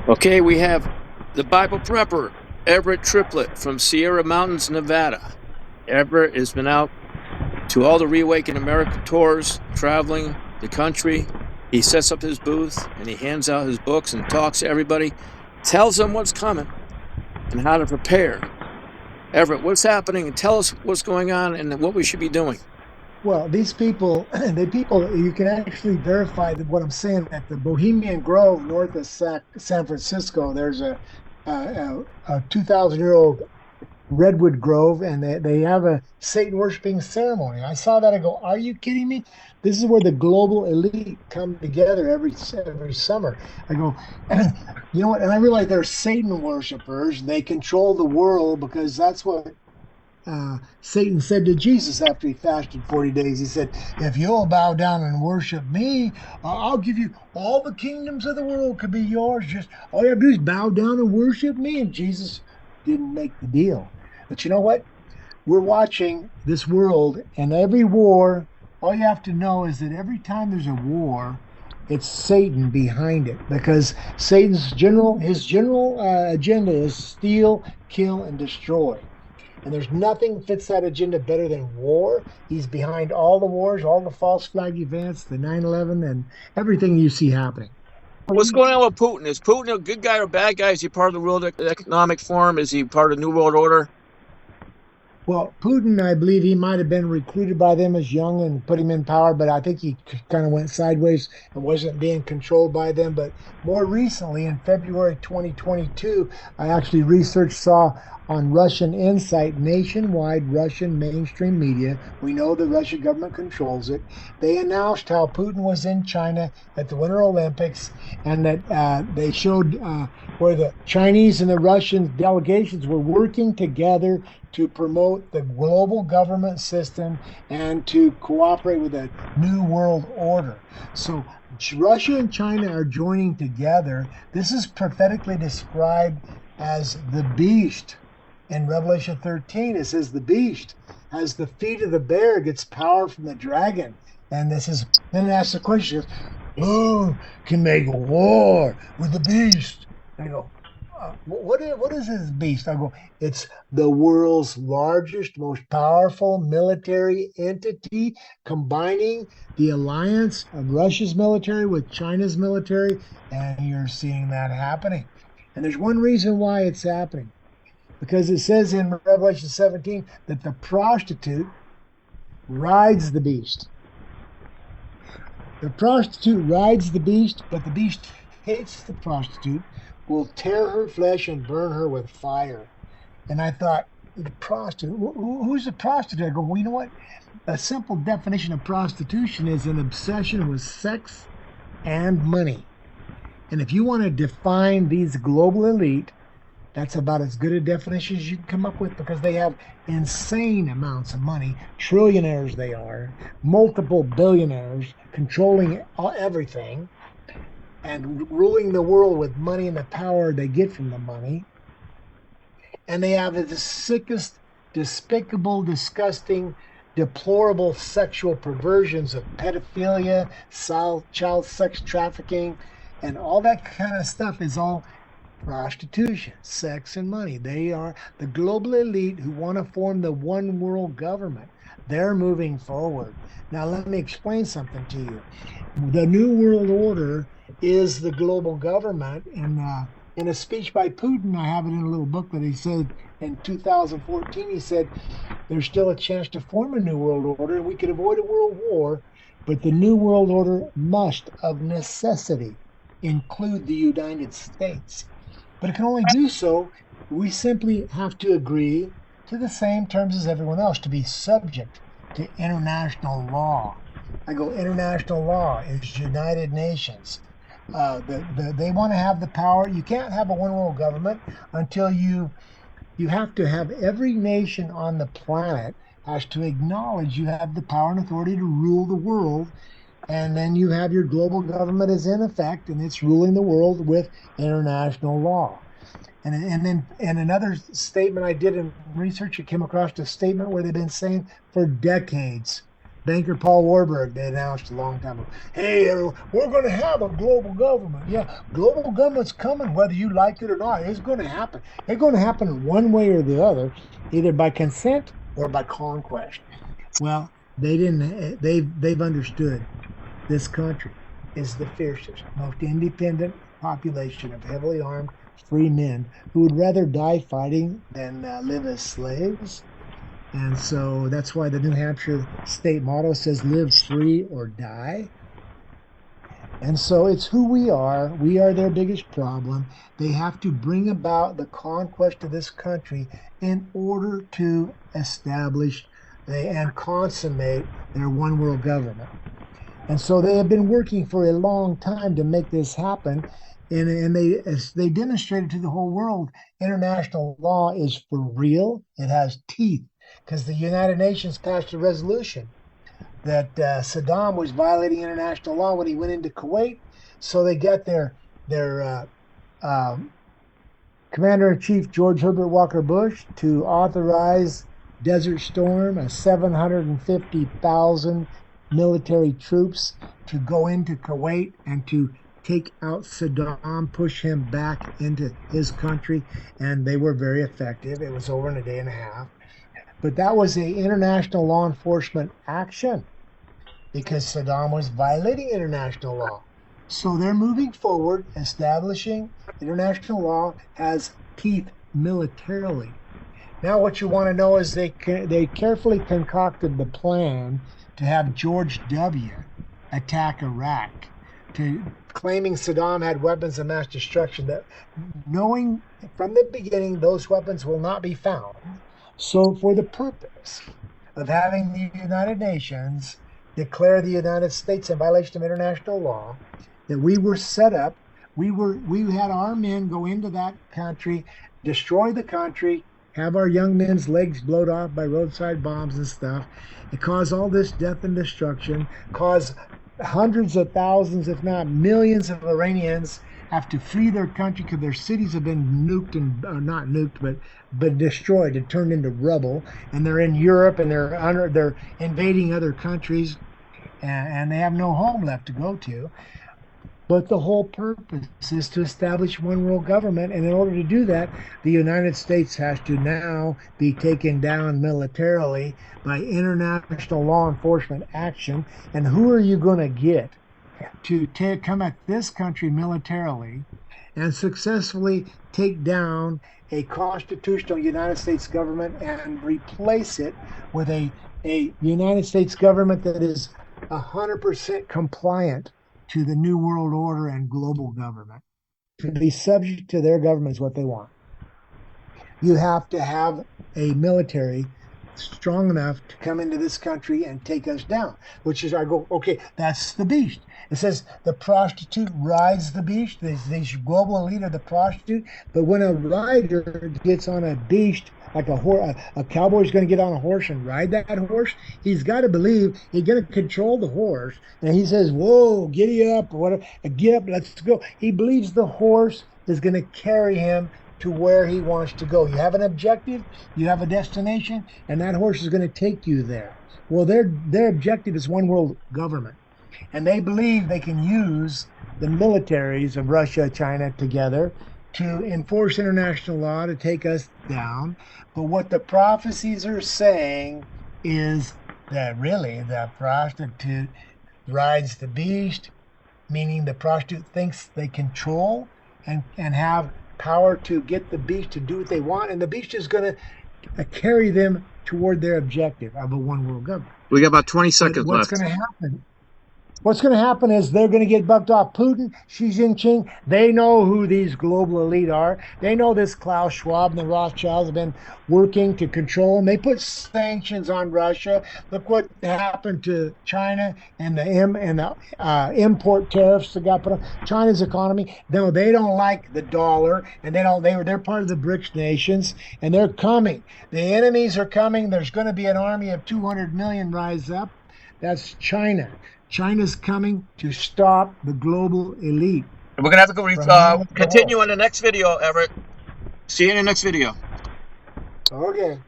Okay, we have the Bible prepper, Everett Triplett from Sierra Mountains, Nevada. Everett has been out to all the Reawaken America tours, traveling the country. He sets up his booth and he hands out his books and talks to everybody, tells them what's coming and how to prepare. Everett, what's happening? And tell us what's going on and what we should be doing. Well, these people, you can actually verify that what I'm saying. At the Bohemian Grove, north of San Francisco, there's a 2,000-year-old redwood grove, and they have a Satan worshiping ceremony. I saw that. I go, are you kidding me? This is where the global elite come together every summer. I go, you know what? And I realize they're Satan worshipers. They control the world because that's what Satan said to Jesus after he fasted 40 days. He said, if you'll bow down and worship me, I'll give you all the kingdoms of the world could be yours. Just all you have to do is bow down and worship me. And Jesus didn't make the deal. But you know what? We're watching this world, and every war, all you have to know is that every time there's a war, it's Satan behind it, because his general agenda is steal, kill, and destroy. And there's nothing fits that agenda better than war. He's behind all the wars, all the false flag events, the 9/11, and everything you see happening. What's going on with Putin? Is Putin a good guy or a bad guy? Is he part of the World Economic Forum? Is he part of the New World Order? Well, Putin, I believe he might have been recruited by them as young and put him in power, but I think he kind of went sideways and wasn't being controlled by them. But more recently, in February 2022, I actually saw on Russian Insight, nationwide Russian mainstream media. We know the Russian government controls it. They announced how Putin was in China at the Winter Olympics, and that they showed where the Chinese and the Russian delegations were working together to promote the global government system and to cooperate with a new world order. So Russia and China are joining together. This is prophetically described as the beast. In Revelation 13, it says the beast has the feet of the bear, gets power from the dragon. And then it asks the question, who can make war with the beast? And I go, what is this beast? I go, it's the world's largest, most powerful military entity, combining the alliance of Russia's military with China's military, and you're seeing that happening. And there's one reason why it's happening, because it says in Revelation 17 that the prostitute rides the beast. The prostitute rides the beast, but the beast hates the prostitute, will tear her flesh and burn her with fire. And I thought, the prostitute, who's a prostitute? I go, well, you know what? A simple definition of prostitution is an obsession with sex and money. And if you want to define these global elite, that's about as good a definition as you can come up with, because they have insane amounts of money. Trillionaires they are, multiple billionaires controlling everything and ruling the world with money and the power they get from the money. And they have the sickest, despicable, disgusting, deplorable sexual perversions of pedophilia, child sex trafficking, and all that kind of stuff is all prostitution, sex, and money. They are the global elite who want to form the one world government. They're moving forward. Now, let me explain something to you. The New World Order is the global government. And in a speech by Putin, I have it in a little book that he said in 2014, he said, there's still a chance to form a New World Order and we could avoid a world war, but the New World Order must, of necessity, include the United States. But it can only do so, we simply have to agree to the same terms as everyone else, to be subject to international law. I go, international law is United Nations. They want to have the power. You can't have a one world government until you have to have every nation on the planet has to acknowledge you have the power and authority to rule the world. And then you have your global government is in effect, and it's ruling the world with international law. And then in another statement I did in research, I came across a statement where they've been saying for decades, Banker Paul Warburg, they announced a long time ago, hey, everyone, we're going to have a global government. Yeah, global government's coming, whether you like it or not. It's going to happen. It's going to happen one way or the other, either by consent or by conquest. Well, they didn't. They've understood this country is the fiercest, most independent population of heavily armed free men who would rather die fighting than live as slaves. And so that's why the New Hampshire state motto says live free or die. And so it's who we are. We are their biggest problem. They have to bring about the conquest of this country in order to establish and consummate their one world government. And so they have been working for a long time to make this happen. And they demonstrated to the whole world international law is for real. It has teeth because the United Nations passed a resolution that Saddam was violating international law when he went into Kuwait. So they got their Commander in Chief George Herbert Walker Bush to authorize Desert Storm, a 750,000 military troops to go into Kuwait and to take out Saddam, push him back into his country, and they were very effective. It was over in a day and a half. But that was an international law enforcement action because Saddam was violating international law. So they're moving forward, establishing international law has teeth militarily. Now what you want to know is they carefully concocted the plan to have George W. attack Iraq, claiming Saddam had weapons of mass destruction, that knowing from the beginning those weapons will not be found. So for the purpose of having the United Nations declare the United States in violation of international law, that we were set up, we had our men go into that country, destroy the country, have our young men's legs blown off by roadside bombs and stuff, and cause all this death and destruction, cause hundreds of thousands, if not millions of Iranians have to flee their country because their cities have been nuked and not nuked, but destroyed and turned into rubble, and they're in Europe and they're invading other countries, and they have no home left to go to. But the whole purpose is to establish one world government. And in order to do that, the United States has to now be taken down militarily by international law enforcement action. And who are you going to get to come at this country militarily and successfully take down a constitutional United States government and replace it with a United States government that is 100% compliant to the New World Order and global government? To be subject to their government is what they want. You have to have a military strong enough to come into this country and take us down, which is, I go, okay, that's the beast. It says the prostitute rides the beast. These global elite are the prostitute. But when a rider gets on a beast, like a cowboy's going to get on a horse and ride that horse, he's got to believe he's going to control the horse. And he says, whoa, giddy up, whatever, get up, let's go. He believes the horse is going to carry him to where he wants to go. You have an objective, you have a destination, and that horse is going to take you there. Well, their objective is one world government. And they believe they can use the militaries of Russia, China together to enforce international law to take us down. But what the prophecies are saying is that really the prostitute rides the beast, meaning the prostitute thinks they control and have power to get the beast to do what they want, and the beast is going to carry them toward their objective of a one world government. We got about 20 seconds What's left. going to happen? What's going to happen is they're going to get bucked off. Putin, Xi Jinping, they know who these global elite are. They know this Klaus Schwab and the Rothschilds have been working to control them. They put sanctions on Russia. Look what happened to China and the import tariffs that got put on China's economy. No, they don't like the dollar, and they're part of the BRICS nations, and they're coming. The enemies are coming. There's going to be an army of 200 million rise up. That's China. China's coming to stop the global elite. We're going to have to go continue in the next video, Everett. See you in the next video. Okay.